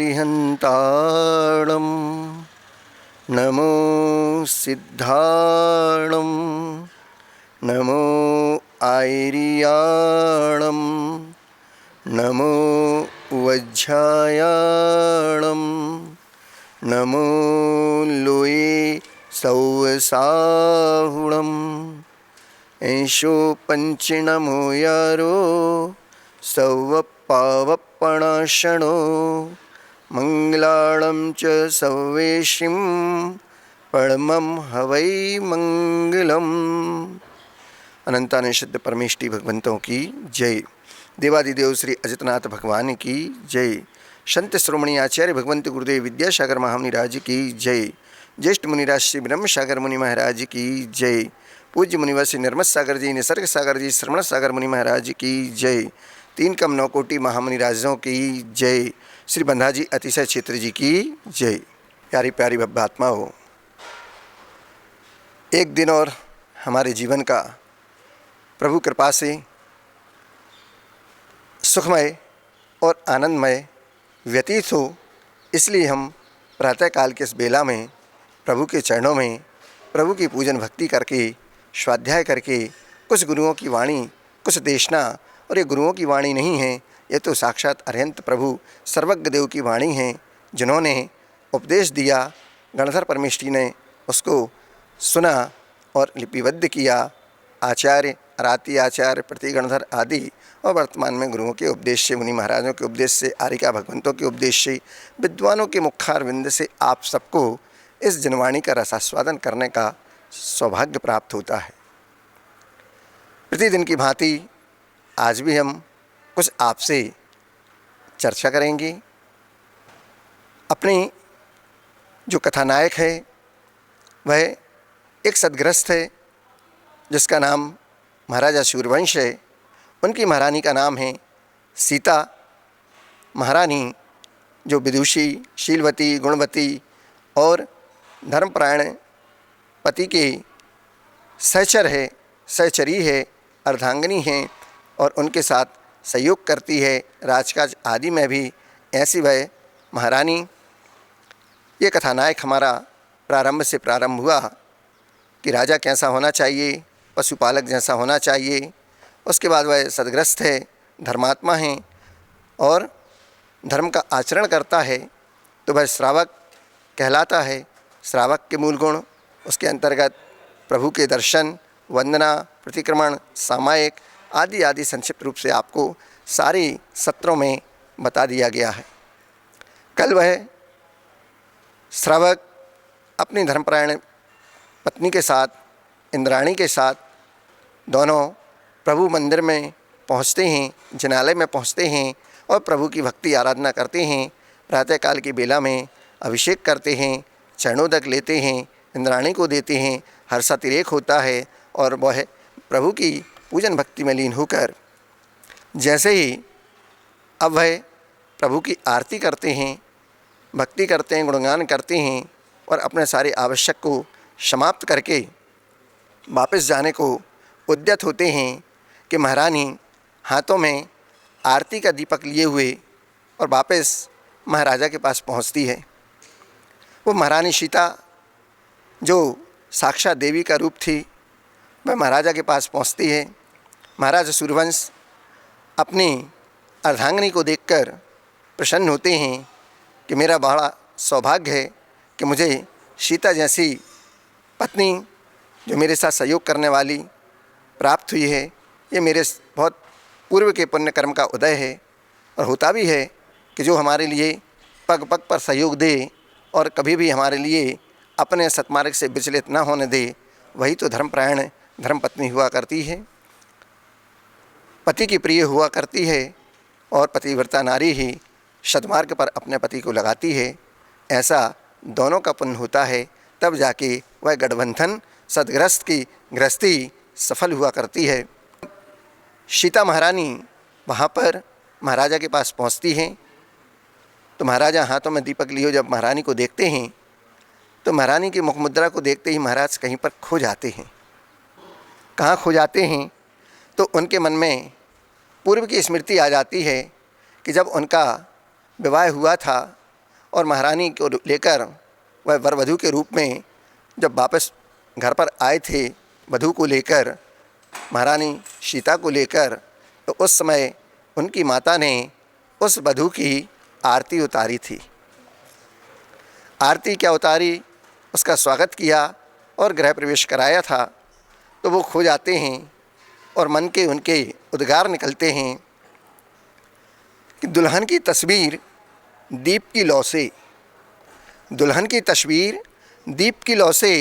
अरिहन्ताणं नमो सिद्धाणं नमो आयर्याणं नमो वज्झायाणं नमो लोये सौवसाहुणं ऐशो पंचनमो यारो सौवपावपणाशणो मंगलाणं च सौवेशिं परमं हवै मंगलम। अनंतानिषिद्ध परमेष्टि भगवंतों की जय। देवादिदेव श्री अजितनाथ भगवान की जय। संत श्रोमणी आचार्य भगवंत गुरुदेव विद्यासागर महामुनिराज की जय। ज्येष्ठ मुनिराज श्री ब्रह्म सागर मुनि महाराज की जय। पूज्य मुनिवर श्री निर्मल सागर जी, निसर्ग सागर जी, श्रवण सागर मुनि महाराज की जय। तीन कम 9 कोटि महामुनिराजों की जय। श्री बंधा जी अतिशय क्षेत्र जी की जय। प्यारी प्यारी भव्यात्माओं, एक दिन और हमारे जीवन का प्रभु कृपा से सुखमय और आनंदमय व्यतीत हो, इसलिए हम प्रातःकाल के इस बेला में प्रभु के चरणों में प्रभु की पूजन भक्ति करके, स्वाध्याय करके, कुछ गुरुओं की वाणी, कुछ देशना, और ये गुरुओं की वाणी नहीं है, ये तो साक्षात अरिहंत प्रभु सर्वज्ञ देव की वाणी है, जिन्होंने उपदेश दिया, गणधर परमेष्टि ने उसको सुना और लिपिबद्ध किया। आचार्य, आराती आचार्य, प्रतिगणधर आदि और वर्तमान में गुरुओं के उपदेश से, मुनि महाराजों के उपदेश से, आरिका भगवंतों के उपदेश से, विद्वानों के मुखारविंद से आप सबको इस जनवाणी का रसास्वादन करने का सौभाग्य प्राप्त होता है। प्रतिदिन की भांति आज भी हम कुछ आपसे चर्चा करेंगे। अपनी जो कथानायक है वह एक सदगृहस्थ है जिसका नाम महाराजा सूर्यवंश है। उनकी महारानी का नाम है सीता महारानी, जो विदुषी, शीलवती, गुणवती और धर्मपरायण पति के सहचर है, सहचरी है, अर्धांगिनी है और उनके साथ सहयोग करती है राजकाज आदि में भी। ऐसी वह महारानी, ये कथानायक हमारा प्रारंभ से प्रारंभ हुआ कि राजा कैसा होना चाहिए, पशुपालक जैसा होना चाहिए। उसके बाद वह सदग्रस्त है, धर्मात्मा है और धर्म का आचरण करता है, तो वह श्रावक कहलाता है। श्रावक के मूल गुण, उसके अंतर्गत प्रभु के दर्शन, वंदना, प्रतिक्रमण, सामायिक आदि आदि संक्षिप्त रूप से आपको सारे सत्रों में बता दिया गया है। कल वह श्रावक अपनी धर्मपरायण पत्नी के साथ, इंद्राणी के साथ, दोनों प्रभु मंदिर में पहुँचते हैं, जिनालय में पहुँचते हैं और प्रभु की भक्ति आराधना करते हैं। प्रातःकाल की बेला में अभिषेक करते हैं, चरणोदक लेते हैं, इंद्राणी को देते हैं, हर्षातिरेक होता है और वह प्रभु की पूजन भक्ति में लीन होकर जैसे ही अब वह प्रभु की आरती करते हैं, भक्ति करते हैं, गुणगान करते हैं और अपने सारे आवश्यक को समाप्त करके वापस जाने को उद्यत होते हैं कि महारानी हाथों में आरती का दीपक लिए हुए और वापस महाराजा के पास पहुंचती है। वो महारानी सीता जो साक्षात देवी का रूप थी, वह महाराजा के पास पहुंचती है। महाराजा सूर्यवंश अपनी अर्धांगिनी को देखकर प्रसन्न होते हैं कि मेरा बड़ा सौभाग्य है कि मुझे सीता जैसी पत्नी, जो मेरे साथ सहयोग करने वाली, प्राप्त हुई है। ये मेरे बहुत पूर्व के पुण्य कर्म का उदय है और होता भी है कि जो हमारे लिए पग पग पर सहयोग दे और कभी भी हमारे लिए अपने सत्मार्ग से विचलित न होने दे, वही तो धर्मपरायण धर्मपत्नी हुआ करती है, पति की प्रिय हुआ करती है और पतिव्रता नारी ही सद्मार्ग पर अपने पति को लगाती है। ऐसा दोनों का पुण्य होता है, तब जाके वह गठबंधन सदग्रस्त की गृहस्थी सफल हुआ करती है। सीता महारानी वहाँ पर महाराजा के पास पहुँचती हैं तो महाराजा हाथों में दीपक लिए जब महारानी को देखते हैं तो महारानी की मुख मुद्रा को देखते ही महाराज कहीं पर खो जाते हैं। कहाँ खो जाते हैं तो उनके मन में पूर्व की स्मृति आ जाती है कि जब उनका विवाह हुआ था और महारानी को लेकर वह वर वधू के रूप में जब वापस घर पर आए थे, वधू को लेकर, महारानी सीता को लेकर, तो उस समय उनकी माता ने उस वधू की आरती उतारी थी। आरती क्या उतारी, उसका स्वागत किया और गृह प्रवेश कराया था। तो वो खो जाते हैं और मन के उनके उद्गार निकलते हैं कि दुल्हन की तस्वीर दीप की लौ से, दुल्हन की तस्वीर दीप की लौ से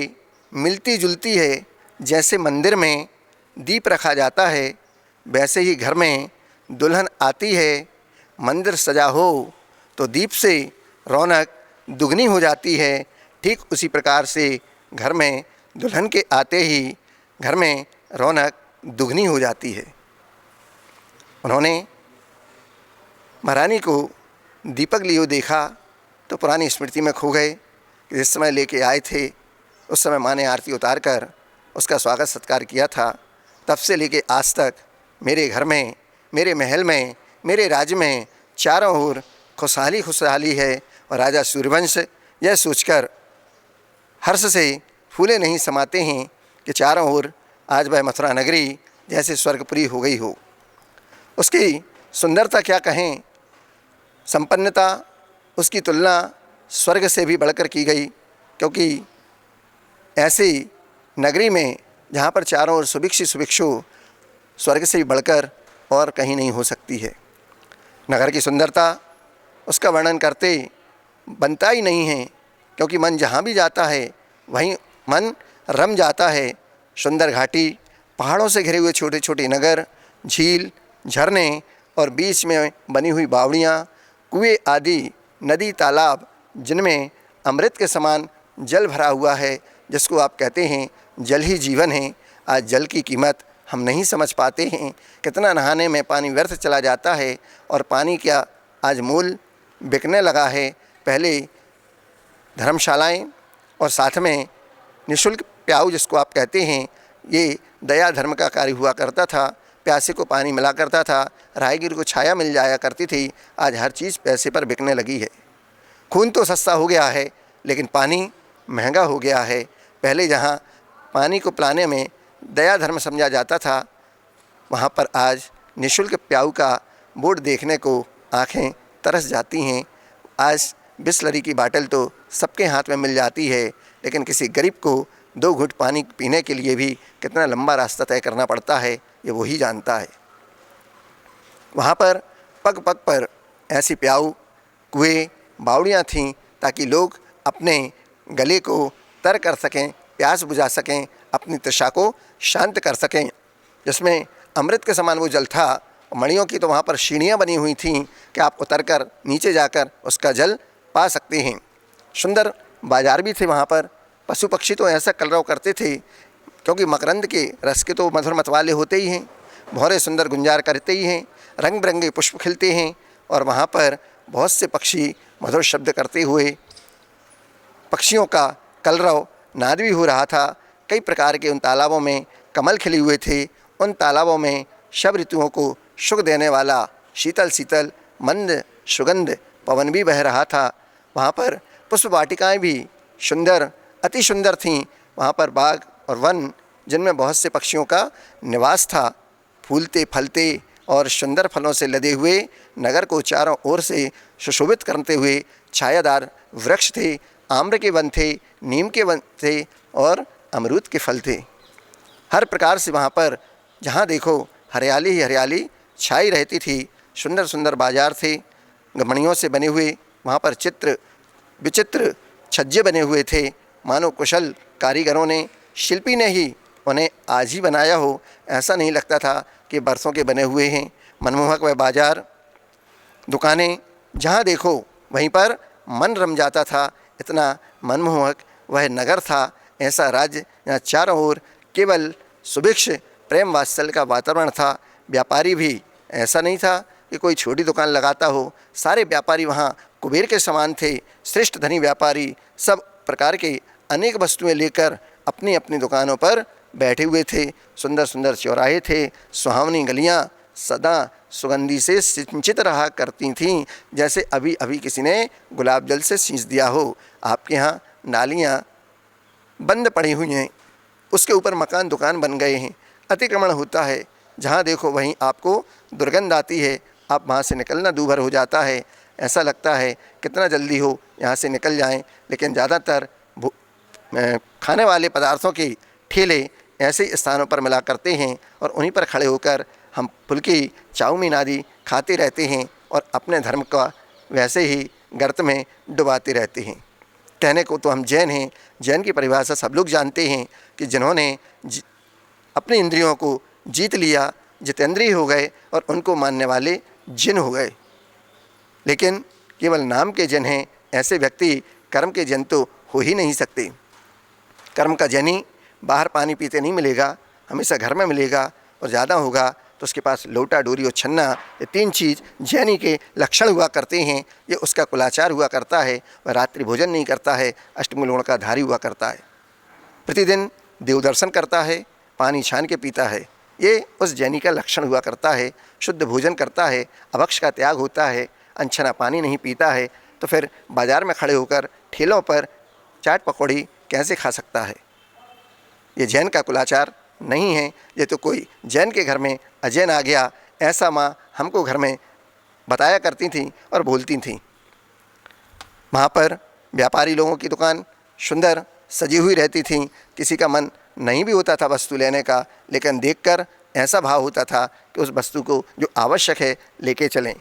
मिलती जुलती है। जैसे मंदिर में दीप रखा जाता है, वैसे ही घर में दुल्हन आती है, मंदिर सजा हो तो दीप से रौनक दुगनी हो जाती है। ठीक उसी प्रकार से घर में दुल्हन के आते ही घर में रौनक दुगनी हो जाती है। उन्होंने महारानी को दीपक लिए देखा तो पुरानी स्मृति में खो गए कि जिस समय लेके आए थे उस समय माँ ने आरती उतार कर उसका स्वागत सत्कार किया था। तब से लेके आज तक मेरे घर में, मेरे महल में, मेरे राज्य में चारों ओर खुशहाली खुशहाली है। और राजा सूर्यवंश यह सोचकर हर्ष से फूले नहीं समाते हैं कि चारों ओर आज वह मथुरा नगरी जैसे स्वर्गपुरी हो गई हो। उसकी सुंदरता क्या कहें, संपन्नता, उसकी तुलना स्वर्ग से भी बढ़कर की गई, क्योंकि ऐसी नगरी में जहाँ पर चारों ओर सुभिक्षु सुभिक्षु, स्वर्ग से भी बढ़कर और कहीं नहीं हो सकती है। नगर की सुंदरता उसका वर्णन करते बनता ही नहीं है, क्योंकि मन जहाँ भी जाता है वहीं मन रम जाता है। सुंदर घाटी, पहाड़ों से घिरे हुए छोटे छोटे नगर, झील, झरने और बीच में बनी हुई बावड़ियाँ, कुएँ आदि, नदी, तालाब जिनमें अमृत के समान जल भरा हुआ है, जिसको आप कहते हैं जल ही जीवन है। आज जल की कीमत हम नहीं समझ पाते हैं। कितना नहाने में पानी व्यर्थ चला जाता है और पानी क्या आज मूल बिकने लगा है। पहले धर्मशालाएं और साथ में निःशुल्क प्याऊ जिसको आप कहते हैं, ये दया धर्म का कार्य हुआ करता था। प्यासे को पानी मिला करता था, राहगीर को छाया मिल जाया करती थी। आज हर चीज़ पैसे पर बिकने लगी है। खून तो सस्ता हो गया है, लेकिन पानी महंगा हो गया है। पहले जहाँ पानी को पिलाने में दया धर्म समझा जाता था, वहाँ पर आज निःशुल्क प्याऊ का बोर्ड देखने को आँखें तरस जाती हैं। आज बिसलरी की बाटल तो सबके हाथ में मिल जाती है, लेकिन किसी गरीब को 2 घूंट पानी पीने के लिए भी कितना लंबा रास्ता तय करना पड़ता है, ये वही जानता है। वहाँ पर पग पग पर ऐसी प्याऊ, कुएँ, बावड़ियाँ थीं ताकि लोग अपने गले को तर कर सकें, प्यास बुझा सकें, अपनी तृषा को शांत कर सकें। जिसमें अमृत के समान वो जल था। मणियों की तो वहाँ पर सीढ़ियाँ बनी हुई थीं कि आप उतरकर नीचे जाकर उसका जल पा सकते हैं। सुंदर बाजार भी थे वहाँ पर। पशु पक्षी तो ऐसा कलरव करते थे, क्योंकि मकरंद के रस के तो मधुर मतवाले होते ही हैं। भौरे सुंदर गुंजार करते ही हैं, रंग बिरंगे पुष्प खिलते हैं और वहाँ पर बहुत से पक्षी मधुर शब्द करते हुए, पक्षियों का कलरव नाद भी हो रहा था। कई प्रकार के उन तालाबों में कमल खिले हुए थे। उन तालाबों में सब ऋतुओं को सुख देने वाला शीतल शीतल मंद सुगंध पवन भी बह रहा था। वहाँ पर पुष्प वाटिकाएँ भी सुंदर, अति सुंदर थीं। वहाँ पर बाग और वन जिनमें बहुत से पक्षियों का निवास था। फूलते फलते और सुंदर फलों से लदे हुए नगर को चारों ओर से सुशोभित करते हुए छायादार वृक्ष थे। आम्र के वन थे, नीम के वन थे और अमरूद के फल थे। हर प्रकार से वहाँ पर जहाँ देखो हरियाली ही हरियाली छाई रहती थी। सुंदर सुंदर बाजार थे, मणियों से बने हुए। वहाँ पर चित्र विचित्र छज्जे बने हुए थे, मानो कुशल कारीगरों ने, शिल्पी ने ही उन्हें आज ही बनाया हो। ऐसा नहीं लगता था कि बरसों के बने हुए हैं। मनमोहक वह बाजार, दुकानें, जहाँ देखो वहीं पर मन रम जाता था। इतना मनमोहक वह नगर था। ऐसा राज्य जहाँ चारों ओर केवल सुभिक्ष प्रेम वात्सल्य का वातावरण था। व्यापारी भी ऐसा नहीं था कि कोई छोटी दुकान लगाता हो। सारे व्यापारी वहाँ कुबेर के समान थे। श्रेष्ठ धनी व्यापारी सब प्रकार के अनेक वस्तुएं लेकर अपनी अपनी दुकानों पर बैठे हुए थे। सुंदर सुंदर चौराहे थे, सुहावनी गलियाँ, सदा सुगंधी से सिंचित रहा करती थीं, जैसे अभी अभी किसी ने गुलाब जल से सींच दिया हो। आपके यहाँ नालियाँ बंद पड़ी हुई हैं, उसके ऊपर मकान दुकान बन गए हैं, अतिक्रमण होता है, जहाँ देखो वहीं आपको दुर्गंध आती है, आप वहाँ से निकलना दूभर हो जाता है। ऐसा लगता है कितना जल्दी हो यहाँ से निकल जाएं, लेकिन ज़्यादातर खाने वाले पदार्थों के ठेले ऐसे स्थानों पर मिला करते हैं और उन्हीं पर खड़े होकर हम फुल्की चाउमीन आदि खाते रहते हैं और अपने धर्म का वैसे ही गर्त में डुबाते रहते हैं। कहने को तो हम जैन हैं, जैन की परिभाषा सब लोग जानते हैं कि जिन्होंने अपनी इंद्रियों को जीत लिया, जितेंद्रिय हो गए और उनको मानने वाले जिन हो गए। लेकिन केवल नाम के जन हैं, ऐसे व्यक्ति कर्म के जन तो हो ही नहीं सकते। कर्म का जनी बाहर पानी पीते नहीं मिलेगा, हमेशा घर में मिलेगा, और ज़्यादा होगा तो उसके पास लोटा डोरी और छन्ना, ये तीन चीज़ जैनी के लक्षण हुआ करते हैं। ये उसका कुलाचार हुआ करता है। वह रात्रि भोजन नहीं करता है, अष्टमूल गुण का धारी हुआ करता है, प्रतिदिन देव दर्शन करता है, पानी छान के पीता है। ये उस जैनी का लक्षण हुआ करता है। शुद्ध भोजन करता है, अभक्ष का त्याग होता है, अनछना पानी नहीं पीता है, तो फिर बाज़ार में खड़े होकर ठेलों पर चाट पकौड़ी कैसे खा सकता है? ये जैन का कुलाचार नहीं है। ये तो कोई जैन के घर में अजैन आ गया, ऐसा माँ हमको घर में बताया करती थी और बोलती थी। वहाँ पर व्यापारी लोगों की दुकान सुंदर सजी हुई रहती थी, किसी का मन नहीं भी होता था वस्तु लेने का, लेकिन देखकर ऐसा भाव होता था कि उस वस्तु को जो आवश्यक है लेके चलें।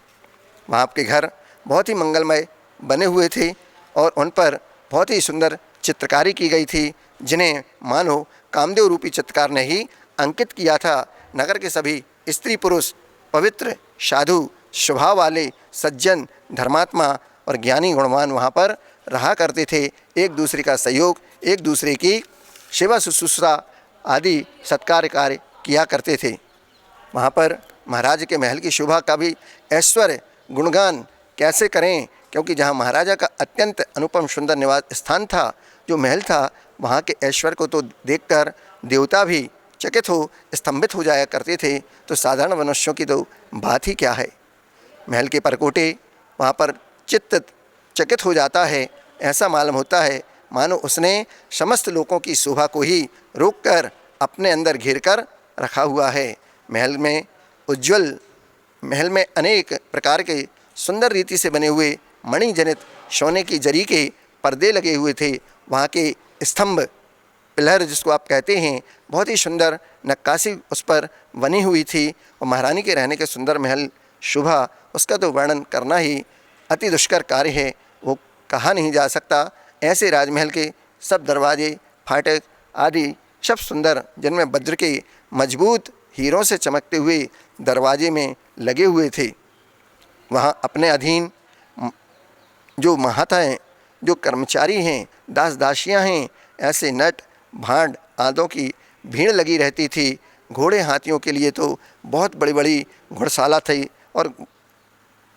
वहाँ आपके घर बहुत ही मंगलमय बने हुए थे और उन पर बहुत ही सुंदर चित्रकारी की गई थी, जिन्हें मानो कामदेव रूपी चित्रकार ने ही अंकित किया था। नगर के सभी स्त्री पुरुष पवित्र, साधु, स्वभाव वाले, सज्जन, धर्मात्मा और ज्ञानी गुणवान वहाँ पर रहा करते थे। एक दूसरे का सहयोग, एक दूसरे की सेवा शुश्रूषा आदि सत्कार कार्य किया करते थे। वहाँ पर महाराज के महल की शोभा का भी ऐश्वर्य गुणगान कैसे करें, क्योंकि जहाँ महाराजा का अत्यंत अनुपम सुंदर निवास स्थान था, जो महल था, वहाँ के ऐश्वर्य को तो देखकर देवता भी चकित हो स्तंभित हो जाया करते थे, तो साधारण मनुष्यों की तो बात ही क्या है। महल के परकोटे वहाँ पर चित्त चकित हो जाता है। ऐसा मालूम होता है मानो उसने समस्त लोगों की शोभा को ही रोककर अपने अंदर घेर कर रखा हुआ है। महल में उज्ज्वल, महल में अनेक प्रकार के सुंदर रीति से बने हुए मणि जनित सोने की जरी के पर्दे लगे हुए थे। वहाँ के स्तंभ, पिलर जिसको आप कहते हैं, बहुत ही सुंदर नक्काशी उस पर बनी हुई थी। और महारानी के रहने के सुंदर महल शोभा, उसका तो वर्णन करना ही अति दुष्कर कार्य है, वो कहा नहीं जा सकता। ऐसे राजमहल के सब दरवाजे, फाटक आदि सब सुंदर, जिनमें वज्र के मजबूत हीरों से चमकते हुए दरवाजे में लगे हुए थे। वहाँ अपने अधीन जो महत हैं, जो कर्मचारी हैं, दास दासियाँ हैं, ऐसे नट भांड आदों की भीड़ लगी रहती थी। घोड़े हाथियों के लिए तो बहुत बड़ी बड़ी घुड़शाला थी और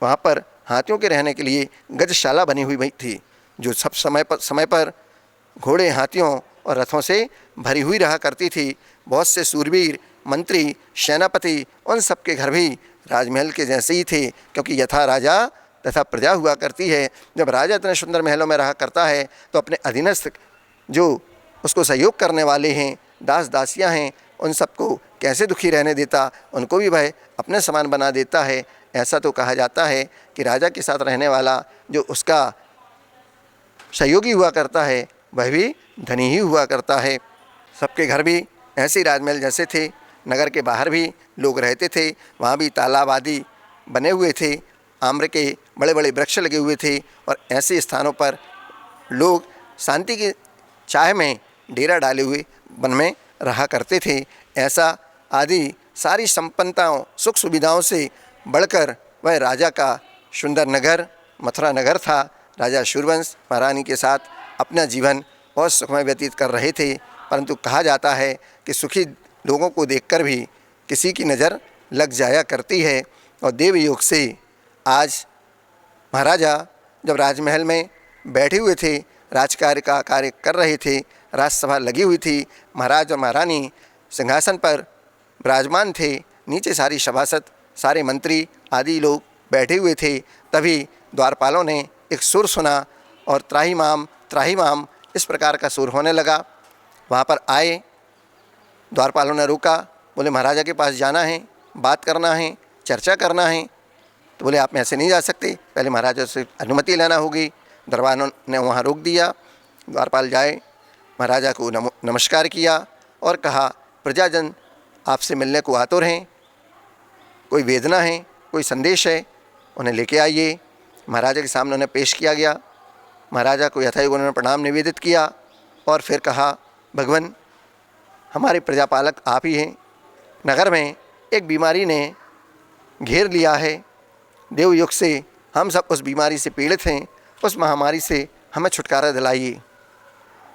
वहाँ पर हाथियों के रहने के लिए गजशाला बनी हुई थी, जो सब समय पर घोड़े हाथियों और रथों से भरी हुई रहा करती थी। बहुत से सूरवीर, मंत्री, सेनापति, उन सब के घर भी राजमहल के जैसे ही थे, क्योंकि यथा राजा तथा प्रजा हुआ करती है। जब राजा इतने सुंदर महलों में रहा करता है, तो अपने अधीनस्थ जो उसको सहयोग करने वाले हैं, दास दासियां हैं, उन सबको कैसे दुखी रहने देता, उनको भी वह अपने समान बना देता है। ऐसा तो कहा जाता है कि राजा के साथ रहने वाला जो उसका सहयोगी हुआ करता है, वह भी धनी ही हुआ करता है। सबके घर भी ऐसे राजमहल जैसे थे। नगर के बाहर भी लोग रहते थे, वहाँ भी तालाब आदि बने हुए थे, आम्र के बड़े बड़े वृक्ष लगे हुए थे, और ऐसे स्थानों पर लोग शांति की चाह में डेरा डाले हुए वन में रहा करते थे। ऐसा आदि सारी संपन्नताओं, सुख सुविधाओं से बढ़कर वह राजा का सुंदर नगर मथुरा नगर था। राजा सूर्यवंश महारानी के साथ अपना जीवन बहुत सुखमय व्यतीत कर रहे थे, परंतु कहा जाता है कि सुखी लोगों को देखकर भी किसी की नज़र लग जाया करती है। और देवयोग से आज महाराजा जब राजमहल में बैठे हुए थे, राजकार्य का कार्य कर रहे थे, राजसभा लगी हुई थी, महाराज और महारानी सिंहासन पर विराजमान थे, नीचे सारी सभासद सारे मंत्री आदि लोग बैठे हुए थे, तभी द्वारपालों ने एक सुर सुना और त्राही माम इस प्रकार का सुर होने लगा। वहाँ पर आए, द्वारपालों ने रोका, बोले महाराजा के पास जाना है, बात करना है, चर्चा करना है। तो बोले आप ऐसे नहीं जा सकते, पहले महाराजा से अनुमति लेना होगी। दरबारों ने वहाँ रोक दिया। द्वारपाल जाए, महाराजा को नमस्कार किया और कहा प्रजाजन आपसे मिलने को आतुर हैं, कोई वेदना है, कोई संदेश है, उन्हें लेके आइए। महाराजा के सामने उन्हें पेश किया गया। महाराजा को यथायोग्य उन्होंने प्रणाम निवेदित किया और फिर कहा भगवान हमारे प्रजापालक आप ही हैं। नगर में एक बीमारी ने घेर लिया है, देवयुग से हम सब उस बीमारी से पीड़ित हैं, उस महामारी से हमें छुटकारा दिलाइए।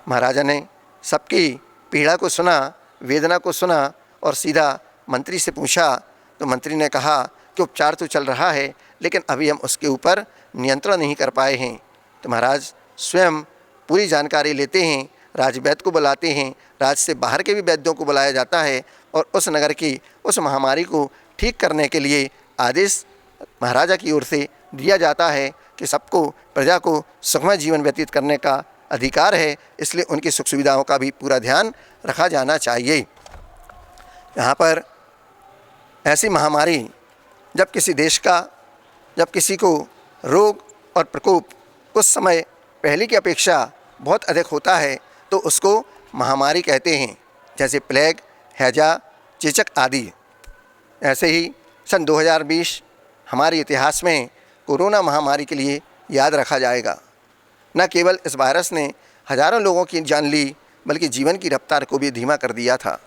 महाराजा ने सबकी पीड़ा को सुना, वेदना को सुना और सीधा मंत्री से पूछा। तो मंत्री ने कहा कि उपचार तो चल रहा है, लेकिन अभी हम उसके ऊपर नियंत्रण नहीं कर पाए हैं। तो महाराज स्वयं पूरी जानकारी लेते हैं, राजवैद्य को बुलाते हैं, राज से बाहर के भी वैद्यों को बुलाया जाता है और उस नगर की उस महामारी को ठीक करने के लिए आदेश महाराजा की ओर से दिया जाता है कि सबको, प्रजा को सुखमय जीवन व्यतीत करने का अधिकार है, इसलिए उनकी सुख सुविधाओं का भी पूरा ध्यान रखा जाना चाहिए। यहाँ पर ऐसी महामारी जब किसी देश का, जब किसी को रोग और प्रकोप उस समय पहले की अपेक्षा बहुत अधिक होता है तो उसको महामारी कहते हैं, जैसे प्लेग, हैजा, चेचक आदि। ऐसे ही सन 2020 हमारे इतिहास में कोरोना महामारी के लिए याद रखा जाएगा। न केवल इस वायरस ने हज़ारों लोगों की जान ली, बल्कि जीवन की रफ्तार को भी धीमा कर दिया था।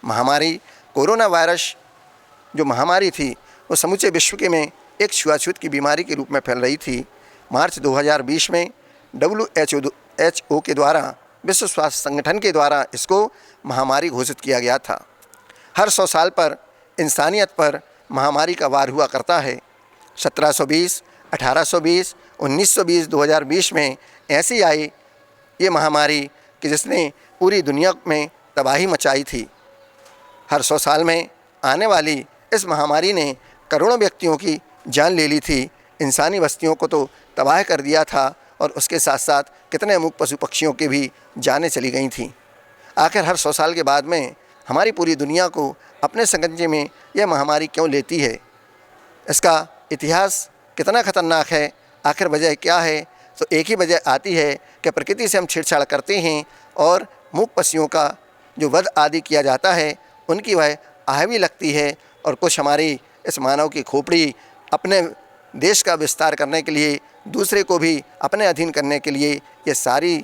महामारी कोरोना वायरस जो महामारी थी वो समूचे विश्व के में एक छुआछूत की बीमारी के रूप में फैल रही थी। मार्च 2020 में WHO के द्वारा, विश्व स्वास्थ्य संगठन के द्वारा इसको महामारी घोषित किया गया था। हर 100 साल पर इंसानियत पर महामारी का वार हुआ करता है। 1720, 1820, 1920, 2020 में ऐसी आई ये महामारी कि जिसने पूरी दुनिया में तबाही मचाई थी। हर 100 साल में आने वाली इस महामारी ने करोड़ों व्यक्तियों की जान ले ली थी, इंसानी बस्तियों को तो तबाह कर दिया था और उसके साथ साथ कितने अमुक पशु पक्षियों के भी जानें चली गई थीं। आखिर हर 100 साल के बाद में हमारी पूरी दुनिया को अपने संकंजे में यह महामारी क्यों लेती है? इसका इतिहास कितना खतरनाक है, आखिर वजह क्या है? तो एक ही वजह आती है कि प्रकृति से हम छेड़छाड़ करते हैं और मूक पशुओं का जो वध आदि किया जाता है उनकी वह आह भी लगती है और कुछ हमारी इस मानव की खोपड़ी अपने देश का विस्तार करने के लिए, दूसरे को भी अपने अधीन करने के लिए ये सारी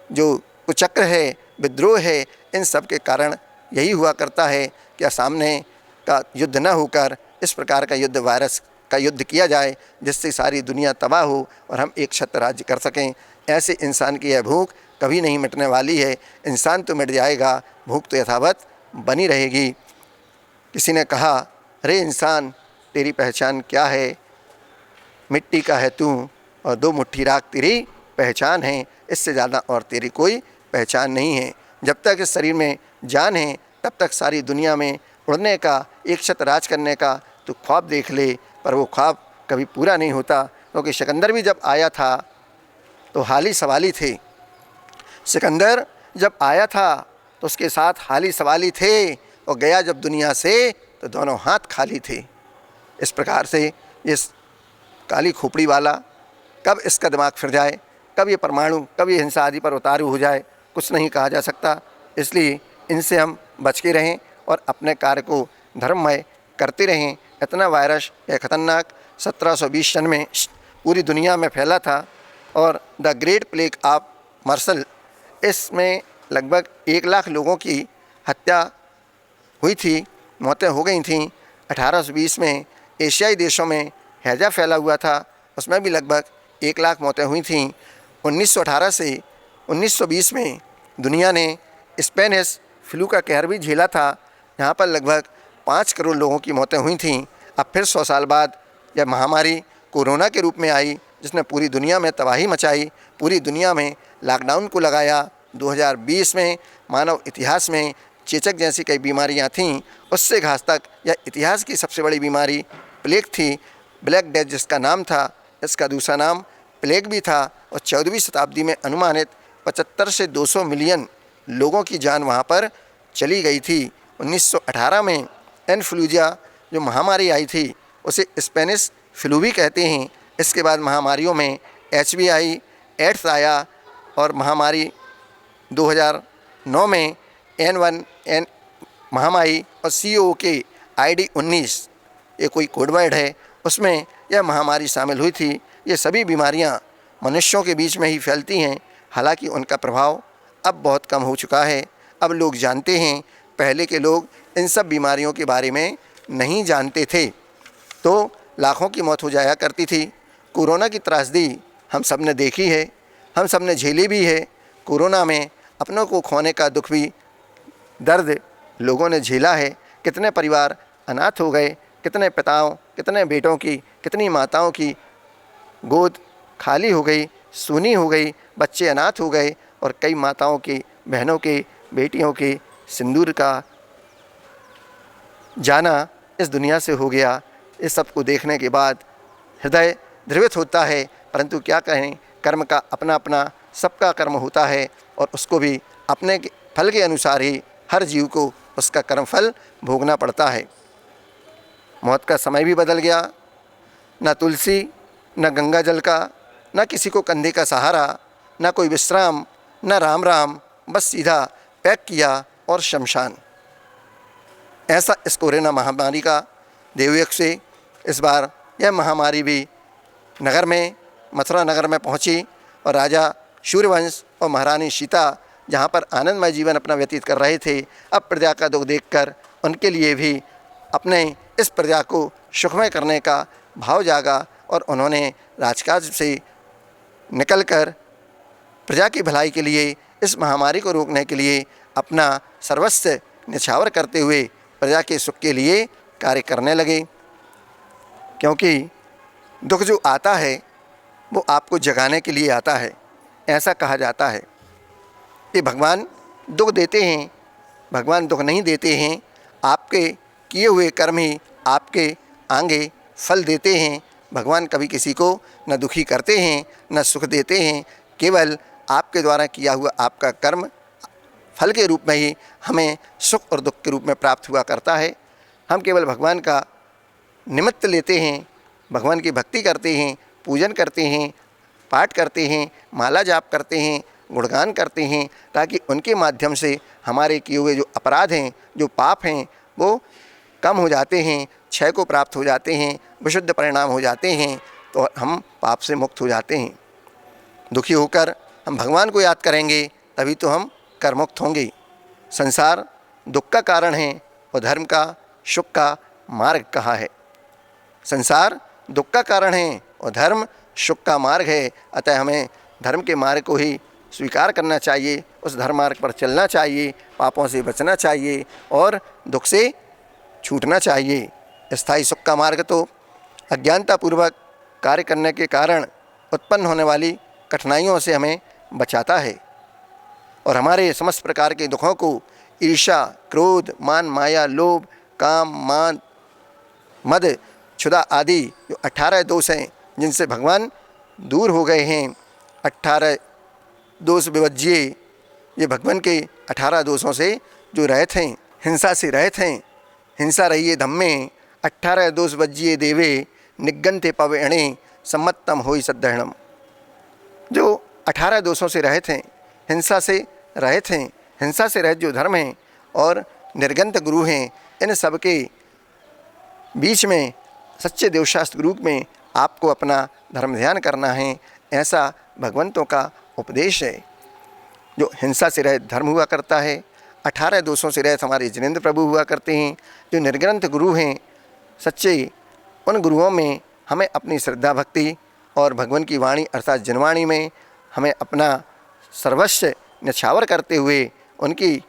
जो कुचक्र है, विद्रोह है, इन सब के कारण यही हुआ करता है कि सामने का युद्ध न होकर इस प्रकार का युद्ध, वायरस का युद्ध किया जाए जिससे सारी दुनिया तबाह हो और हम एक छत्र राज्य कर सकें। ऐसे इंसान की यह भूख कभी नहीं मिटने वाली है। इंसान तो मिट जाएगा, भूख तो यथावत बनी रहेगी। किसी ने कहा, अरे इंसान तेरी पहचान क्या है? मिट्टी का है तू और 2 मुट्ठी राख तेरी पहचान है, इससे ज़्यादा और तेरी कोई पहचान नहीं है। जब तक इस शरीर में जान है तब तक सारी दुनिया में उड़ने का, एक छत्र राज करने का तो ख्वाब देख ले, पर वो ख्वाब कभी पूरा नहीं होता। क्योंकि सिकंदर भी जब आया था तो हाली सवाली थे। सिकंदर जब आया था तो उसके साथ हाली सवाली थे और गया जब दुनिया से तो दोनों हाथ खाली थे। इस प्रकार से इस काली खोपड़ी वाला कब इसका दिमाग फिर जाए, कब ये परमाणु, कब ये हिंसा आदि पर उतारू हो जाए, कुछ नहीं कहा जा सकता। इसलिए इनसे हम बच के रहें और अपने कार्य को धर्ममय करते रहें। इतना वायरस यह खतरनाक 1720 सन में पूरी दुनिया में फैला था और the great plague of Marseille, इसमें लगभग 1 लाख लोगों की हत्या हुई थी, मौतें हो गई थीं। 1820 में एशियाई देशों में हैजा फैला हुआ था, उसमें भी लगभग 1 लाख मौतें हुई थीं। 1918 से 1920 में दुनिया ने स्पेनिश फ्लू का कहर भी झेला था, यहाँ पर लगभग 5 करोड़ लोगों की मौतें हुई थीं। अब फिर 100 साल बाद यह महामारी कोरोना के रूप में आई, जिसने पूरी दुनिया में तबाही मचाई, पूरी दुनिया में लॉकडाउन को लगाया। 2020 में मानव इतिहास में चेचक जैसी कई बीमारियां थीं, उससे घास तक यह इतिहास की सबसे बड़ी बीमारी प्लेग थी। ब्लैक डेथ जिसका नाम था, इसका दूसरा नाम प्लेग भी था, और 14वीं शताब्दी में अनुमानित 75 से 200 मिलियन लोगों की जान वहाँ पर चली गई थी। 1918 में इन्फ्लुएंजा जो महामारी आई थी उसे स्पेनिश फ्लू भी कहते हैं। इसके बाद महामारियों में HIV आई, एड्स आया, और महामारी 2009 में N1 महामारी और COK ID-19 ये कोई कोड वर्ड है, उसमें यह महामारी शामिल हुई थी। ये सभी बीमारियां मनुष्यों के बीच में ही फैलती हैं, हालांकि उनका प्रभाव अब बहुत कम हो चुका है। अब लोग जानते हैं, पहले के लोग इन सब बीमारियों के बारे में नहीं जानते थे, तो लाखों की मौत हो जाया करती थी। कोरोना की त्रासदी हम सब ने देखी है, हम सब ने झेली भी है। कोरोना में अपनों को खोने का दुख भी, दर्द लोगों ने झेला है। कितने परिवार अनाथ हो गए, कितने पिताओं, कितने बेटों की, कितनी माताओं की गोद खाली हो गई, सूनी हो गई, बच्चे अनाथ हो गए, और कई माताओं की, बहनों के, बेटियों के सिंदूर का जाना इस दुनिया से हो गया। इस सब को देखने के बाद हृदय द्रवित होता है, परंतु क्या कहें, कर्म का अपना अपना सबका कर्म होता है, और उसको भी अपने फल के अनुसार ही हर जीव को उसका कर्मफल भोगना पड़ता है। मौत का समय भी बदल गया, न तुलसी, न गंगा जल का, न किसी को कंधे का सहारा, न कोई विश्राम, न राम राम, बस सीधा पैक किया और शमशान। ऐसा इस कोरोना महामारी का देवयुग से इस बार यह महामारी भी नगर में, मथुरा नगर में पहुंची, और राजा सूर्यवंश और महारानी सीता जहां पर आनंदमय जीवन अपना व्यतीत कर रहे थे, अब प्रजा का दुख देखकर उनके लिए भी अपने इस प्रजा को सुखमय करने का भाव जागा, और उन्होंने राजकाज से निकलकर प्रजा की भलाई के लिए, इस महामारी को रोकने के लिए अपना सर्वस्व निछावर करते हुए प्रजा के सुख के लिए कार्य करने लगे। क्योंकि दुख जो आता है वो आपको जगाने के लिए आता है, ऐसा कहा जाता है। ये भगवान दुख देते हैं, भगवान दुख नहीं देते हैं। आपके किए हुए कर्म ही आपके आगे फल देते हैं। भगवान कभी किसी को न दुखी करते हैं, न सुख देते हैं। केवल आपके द्वारा किया हुआ आपका कर्म फल के रूप में ही हमें सुख और दुख के रूप में प्राप्त हुआ करता है। हम केवल भगवान का निमित्त लेते हैं, भगवान की भक्ति करते हैं, पूजन करते हैं, पाठ करते हैं, माला जाप करते हैं, गुणगान करते हैं, ताकि उनके माध्यम से हमारे किए हुए जो अपराध हैं, जो पाप हैं, वो कम हो जाते हैं, क्षय को प्राप्त हो जाते हैं, विशुद्ध परिणाम हो जाते हैं, तो हम पाप से मुक्त हो जाते हैं। दुखी होकर हम भगवान को याद करेंगे, तभी तो हम करमुक्त होंगे। संसार दुख का कारण है और धर्म का, सुख का मार्ग कहा है। संसार दुख का कारण है और धर्म सुख का मार्ग है। अतः हमें धर्म के मार्ग को ही स्वीकार करना चाहिए, उस धर्म मार्ग पर चलना चाहिए, पापों से बचना चाहिए और दुख से छूटना चाहिए। स्थायी सुख का मार्ग तो अज्ञानतापूर्वक कार्य करने के कारण उत्पन्न होने वाली कठिनाइयों से हमें बचाता है, और हमारे समस्त प्रकार के दुखों को ईर्ष्या, क्रोध, मान, माया, लोभ, काम, मान, मद, क्षुधा आदि जो 18 दोष हैं, जिनसे भगवान दूर हो गए हैं, 18 दोष विवर्ज्य, ये भगवान के 18 दोषों से जो रहित हैं, हिंसा से रहित हैं। हिंसा रहिए धम्मे 18 दोष वज्ये देवे, निगंते पवेणे सम्मतम होई सद्धरणम। जो 18 दोषों से रहित हैं, हिंसा से रहित हैं, हिंसा से रहित जो धर्म हैं और निर्गंत गुरु हैं, इन सब के बीच में सच्चे देवशास्त्र रूप में आपको अपना धर्म ध्यान करना है, ऐसा भगवंतों का उपदेश है। जो हिंसा से रहित धर्म हुआ करता है, 18 दोषों से रहित हमारे जिनेंद्र प्रभु हुआ करते हैं। जो निर्ग्रंथ गुरु हैं सच्चे, उन गुरुओं में हमें अपनी श्रद्धा भक्ति और भगवान की वाणी अर्थात जनवाणी में हमें अपना सर्वस्व न्यछावर करते हुए उनकी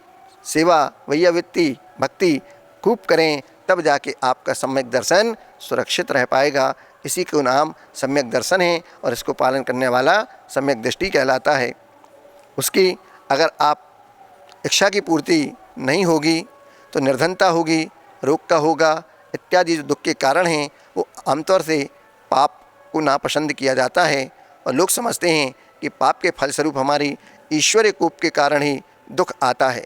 सेवा, वैयावृत्ति, भक्ति खूब करें, तब जाके आपका सम्यक दर्शन सुरक्षित रह पाएगा। इसी को नाम सम्यक दर्शन है और इसको पालन करने वाला सम्यक दृष्टि कहलाता है। उसकी अगर आप इच्छा की पूर्ति नहीं होगी तो निर्धनता होगी, रोग का होगा, इत्यादि जो दुख के कारण हैं वो आमतौर से पाप को नापसंद किया जाता है और लोग समझते हैं कि पाप के फलस्वरूप हमारी ईश्वरीय कोप के कारण ही दुख आता है,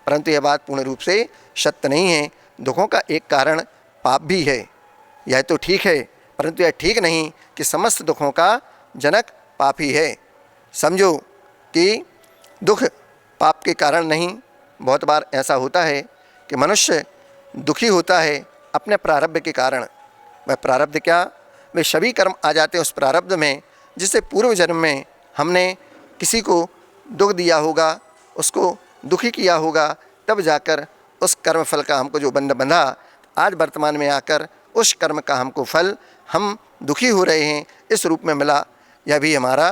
परंतु यह बात पूर्ण रूप से सत्य नहीं है। दुखों का एक कारण पाप भी है, यह तो ठीक है, परंतु यह ठीक नहीं कि समस्त दुखों का जनक पाप ही है। समझो कि दुख पाप के कारण नहीं, बहुत बार ऐसा होता है कि मनुष्य दुखी होता है अपने प्रारब्ध के कारण। वह प्रारब्ध क्या, वे सभी कर्म आ जाते हैं उस प्रारब्ध में जिससे पूर्व जन्म में हमने किसी को दुख दिया होगा, उसको दुखी किया होगा, तब जाकर उस कर्म फल का हमको जो बंध बंधा, आज वर्तमान में आकर उस कर्म का हमको फल हम दुखी हो रहे हैं इस रूप में मिला। यह भी हमारा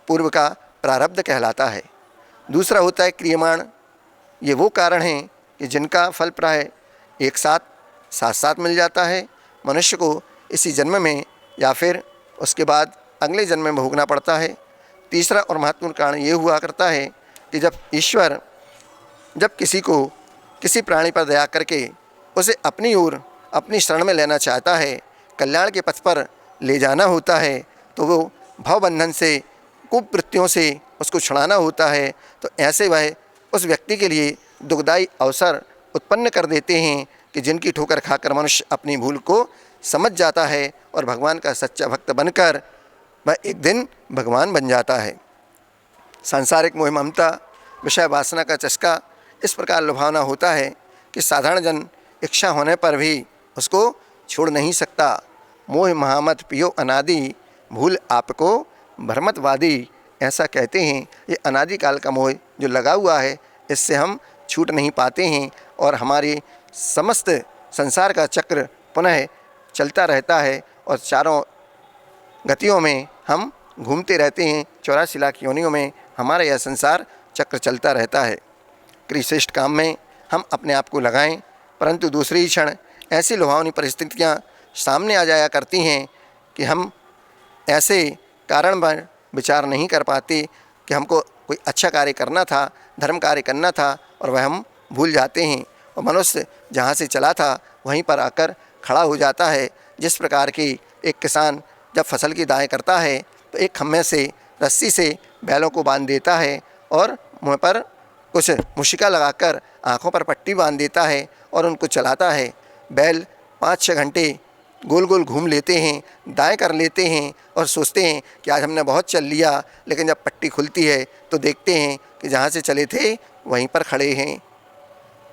पूर्व का प्रारब्ध कहलाता है। दूसरा होता है क्रियमाण। ये वो कारण हैं कि जिनका फल प्राय एक साथ साथ मिल जाता है मनुष्य को इसी जन्म में या फिर उसके बाद अगले जन्म में भोगना पड़ता है। तीसरा और महत्वपूर्ण कारण ये हुआ करता है कि जब ईश्वर जब किसी को किसी प्राणी पर दया करके उसे अपनी ओर अपनी शरण में लेना चाहता है, कल्याण के पथ पर ले जाना होता है, तो वो भवबंधन से कुवृत्तियों से उसको छुड़ाना होता है, तो ऐसे वह उस व्यक्ति के लिए दुखदायी अवसर उत्पन्न कर देते हैं कि जिनकी ठोकर खाकर मनुष्य अपनी भूल को समझ जाता है और भगवान का सच्चा भक्त बनकर वह एक दिन भगवान बन जाता है। सांसारिक मोह ममता विषय वासना का चस्का इस प्रकार लुभावना होता है कि साधारण जन इच्छा होने पर भी उसको छोड़ नहीं सकता। मोह महामत पियो अनादि, भूल आपको भ्रमतवादी, ऐसा कहते हैं। ये अनादिकाल का मोह जो लगा हुआ है इससे हम छूट नहीं पाते हैं और हमारी समस्त संसार का चक्र पुनः चलता रहता है और चारों गतियों में हम घूमते रहते हैं। 84 लाख योनियों में हमारा यह संसार चक्र चलता रहता है। श्रेष्ठ काम में हम अपने आप को लगाएं, परंतु दूसरी क्षण ऐसी लुभावनी परिस्थितियां सामने आ जाया करती हैं कि हम ऐसे कारण पर विचार नहीं कर पाते कि हमको कोई अच्छा कार्य करना था, धर्म कार्य करना था, और वह हम भूल जाते हैं और मनुष्य जहाँ से चला था वहीं पर आकर खड़ा हो जाता है। जिस प्रकार की एक किसान जब फसल की दाई करता है तो एक खम्भे से रस्सी से बैलों को बांध देता है और मुँह पर कुछ मुशिका लगाकर आँखों पर पट्टी बांध देता है और उनको चलाता है। बैल 5-6 घंटे गोल गोल घूम लेते हैं, दाएं कर लेते हैं और सोचते हैं कि आज हमने बहुत चल लिया, लेकिन जब पट्टी खुलती है तो देखते हैं कि जहाँ से चले थे वहीं पर खड़े हैं।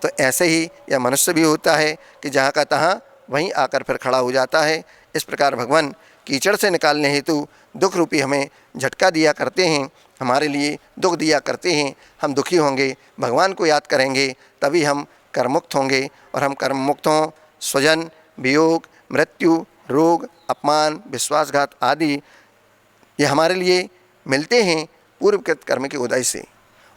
तो ऐसे ही यह मनुष्य भी होता है कि जहाँ का तहाँ वहीं आकर फिर खड़ा हो जाता है। इस प्रकार भगवान कीचड़ से निकालने हेतु दुख रूपी हमें झटका दिया करते हैं, हमारे लिए दुख दिया करते हैं। हम दुखी होंगे, भगवान को याद करेंगे, तभी हम कर्ममुक्त होंगे, और हम कर्ममुक्त हों स्वजन वियोग मृत्यु रोग अपमान विश्वासघात आदि ये हमारे लिए मिलते हैं पूर्वकृत कर्म के उदय से।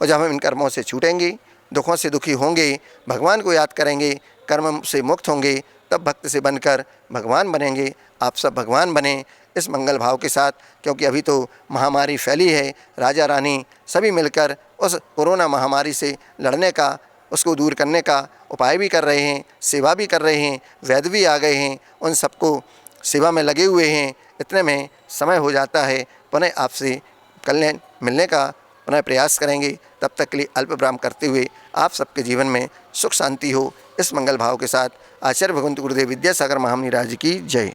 और जब हम इन कर्मों से छूटेंगे, दुखों से दुखी होंगे, भगवान को याद करेंगे, कर्म से मुक्त होंगे, तब भक्त से बनकर भगवान बनेंगे। आप सब भगवान बने इस मंगल भाव के साथ, क्योंकि अभी तो महामारी फैली है। राजा रानी सभी मिलकर उस कोरोना महामारी से लड़ने का, उसको दूर करने का उपाय भी कर रहे हैं, सेवा भी कर रहे हैं, वैद्य भी आ गए हैं, उन सबको सेवा में लगे हुए हैं। इतने में समय हो जाता है, पुनः आपसे कल मिलने का पुनः प्रयास करेंगे। तब तक के लिए अल्प विराम करते हुए आप सबके जीवन में सुख शांति हो, इस मंगल भाव के साथ आचार्य भगवंत गुरुदेव विद्यासागर महामुनि राज की जय।